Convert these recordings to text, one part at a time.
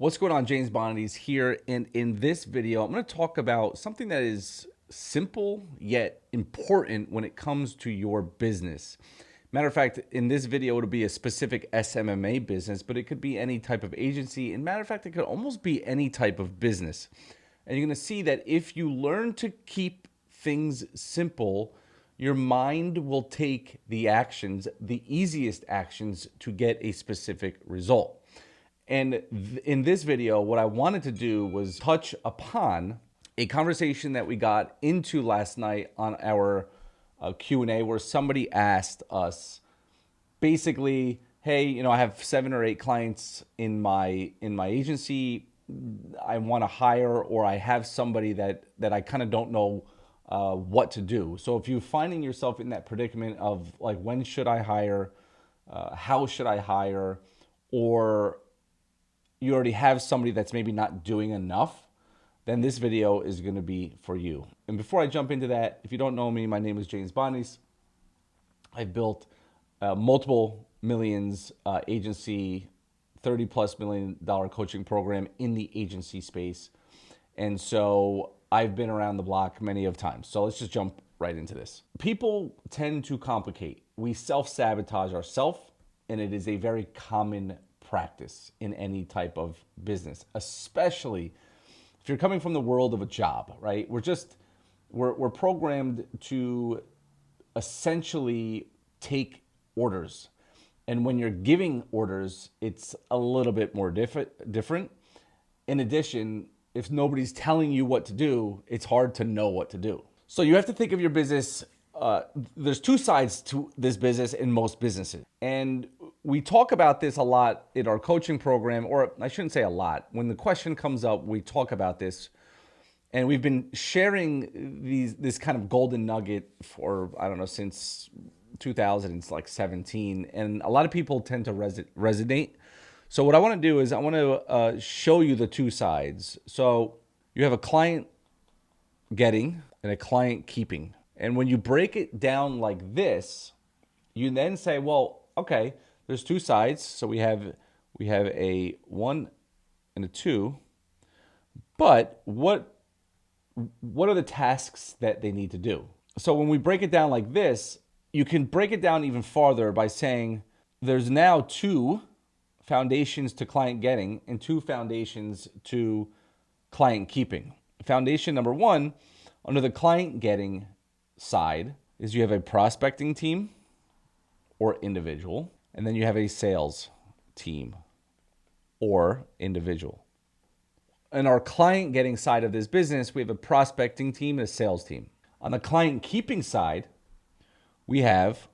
What's going on? James Bondi's here, and in this video, I'm going to talk about something that is simple yet important when it comes to your business. Matter of fact, in this video, it'll be a specific SMMA business, but it could be any type of agency. And matter of fact, it could almost be any type of business. And you're going to see that if you learn to keep things simple, your mind will take the actions, the easiest actions to get a specific result. And in this video, what I wanted to do was touch upon a conversation that we got into last night on our Q&A, where somebody asked us basically, hey, I have 7 or 8 clients in my agency. I want to hire, or I have somebody that I kind of don't know what to do. So if you're finding yourself in that predicament of like, when should I hire? How should I hire? Or you already have somebody that's maybe not doing enough, then this video is going to be for you. And before I jump into that, if you don't know me, my name is James Bondi's. I've built multiple millions agency, $30+ million coaching program in the agency space. And so I've been around the block many of times. So let's just jump right into this. People tend to complicate. We self-sabotage ourselves, and it is a very common practice in any type of business, especially if you're coming from the world of a job, right? We're programmed to essentially take orders. And when you're giving orders, it's a little bit more different. In addition, if nobody's telling you what to do, it's hard to know what to do. So you have to think of your business. There's 2 sides to this business in most businesses. And we talk about this a lot in our coaching program, or I shouldn't say a lot. When the question comes up, we talk about this. And we've been sharing this kind of golden nugget for, I don't know, since 2017. And a lot of people tend to resonate. So what I want to do is I want to show you the 2 sides. So you have a client getting and a client keeping. And when you break it down like this, you then say, well, okay, there's 2 sides. So we have a 1 and a 2. But what are the tasks that they need to do? So when we break it down like this, you can break it down even farther by saying there's now 2 foundations to client getting and 2 foundations to client keeping. Foundation number 1, under the client getting side, is you have a prospecting team or individual, and then you have a sales team or individual. In our client getting side of this business, we have a prospecting team and a sales team. On the client keeping side, we have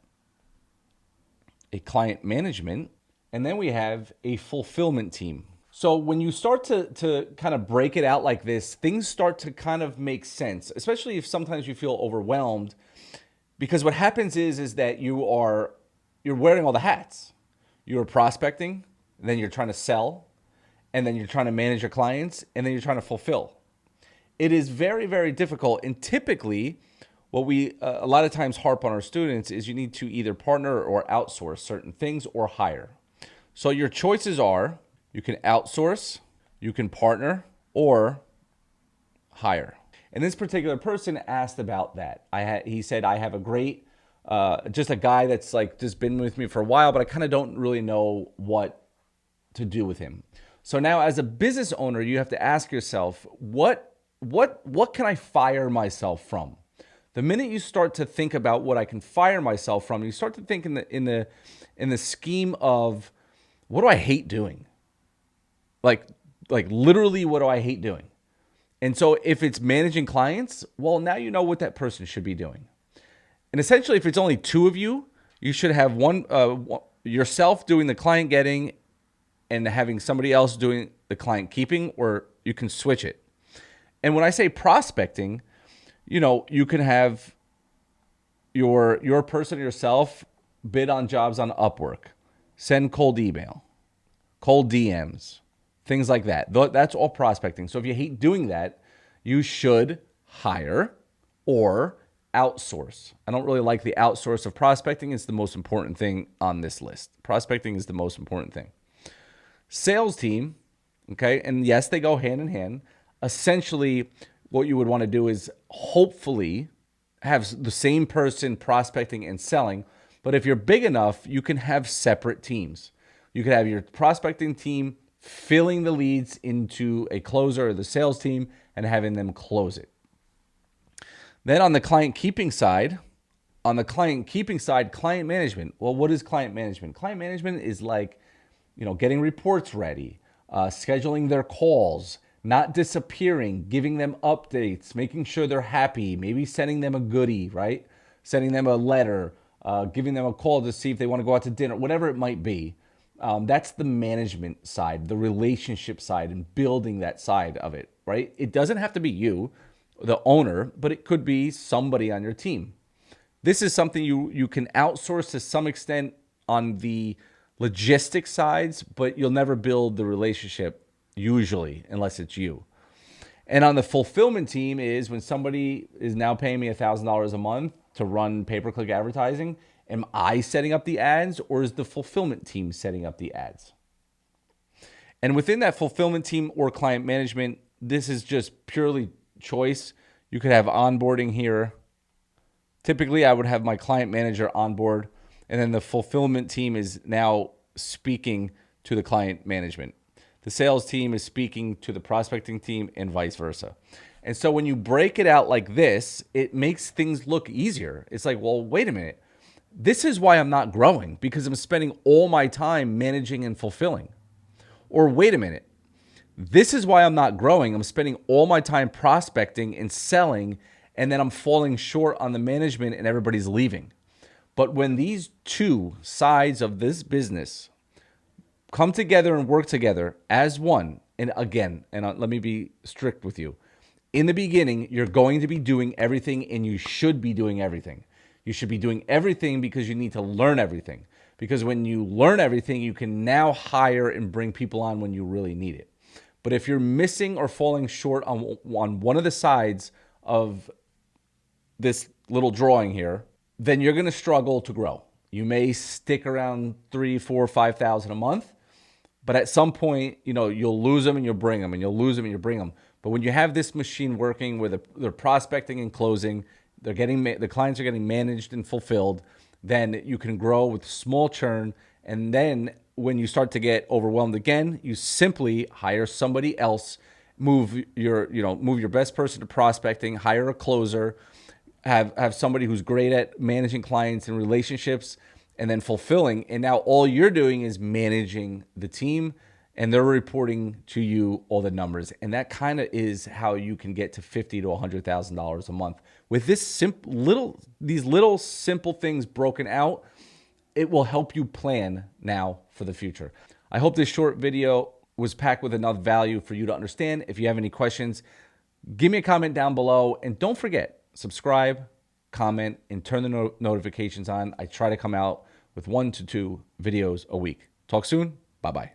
a client management, and then we have a fulfillment team. So when you start to kind of break it out like this, things start to kind of make sense, especially if sometimes you feel overwhelmed, because what happens is that you're wearing all the hats. You're prospecting, and then you're trying to sell, and then you're trying to manage your clients, and then you're trying to fulfill. It is very, very difficult. And typically, what we a lot of times harp on our students is you need to either partner or outsource certain things or hire. So your choices are, you can outsource, you can partner, or hire. And this particular person asked about that. He said, I have a great, just a guy that's like just been with me for a while, but I kind of don't really know what to do with him. So now as a business owner, you have to ask yourself, what can I fire myself from? The minute you start to think about what I can fire myself from, you start to think in the scheme of, what do I hate doing? Like literally, what do I hate doing? And so if it's managing clients, well, now you know what that person should be doing. And essentially, if it's only 2 of you, you should have one yourself doing the client getting and having somebody else doing the client keeping, or you can switch it. And when I say prospecting, you can have your person yourself bid on jobs on Upwork, send cold email, cold DMs, things like that. That's all prospecting. So if you hate doing that, you should hire or outsource. I don't really like the outsource of prospecting. It's the most important thing on this list. Prospecting is the most important thing. Sales team Okay. And yes, they go hand in hand. Essentially, what you would want to do is hopefully have the same person prospecting and selling. But if you're big enough, you can have separate teams. You could have your prospecting team filling the leads into a closer or the sales team and having them close it. Then on the client keeping side, client management. Well, what is client management? Client management is like, getting reports ready, scheduling their calls, not disappearing, giving them updates, making sure they're happy, maybe sending them a goodie, right? Sending them a letter, giving them a call to see if they want to go out to dinner, whatever it might be. That's the management side, the relationship side, and building that side of it, right? It doesn't have to be you, the owner, but it could be somebody on your team. This is something you can outsource to some extent on the logistics sides, but you'll never build the relationship usually unless it's you. And on the fulfillment team is when somebody is now paying me $1,000 a month to run pay-per-click advertising. Am I setting up the ads, or is the fulfillment team setting up the ads? And within that fulfillment team or client management, this is just purely choice. You could have onboarding here. Typically, I would have my client manager onboard, and then the fulfillment team is now speaking to the client management. The sales team is speaking to the prospecting team and vice versa. And so when you break it out like this, it makes things look easier. It's like, well, wait a minute. This is why I'm not growing, because I'm spending all my time managing and fulfilling. Or wait a minute. This is why I'm not growing. I'm spending all my time prospecting and selling, and then I'm falling short on the management and everybody's leaving. But when these two sides of this business come together and work together as one, and again, let me be strict with you. In the beginning, you're going to be doing everything, and you should be doing everything. You should be doing everything because you need to learn everything. Because when you learn everything, you can now hire and bring people on when you really need it. But if you're missing or falling short on one of the sides of this little drawing here, then you're going to struggle to grow. You may stick around 3, 4, 5,000 a month, but at some point, you'll lose them and you'll bring them, and you'll lose them and you'll bring them. But when you have this machine working where they're prospecting and closing, the clients are getting managed and fulfilled, then you can grow with small churn. And then when you start to get overwhelmed again, you simply hire somebody else, move your best person to prospecting, hire a closer, have somebody who's great at managing clients and relationships, and then fulfilling. And now all you're doing is managing the team, and they're reporting to you all the numbers. And that kind of is how you can get to $50,000 to $100,000 a month. With these little simple things broken out, it will help you plan now for the future. I hope this short video was packed with enough value for you to understand. If you have any questions, give me a comment down below. And don't forget, subscribe, comment, and turn the notifications on. I try to come out with 1 to 2 videos a week. Talk soon. Bye-bye.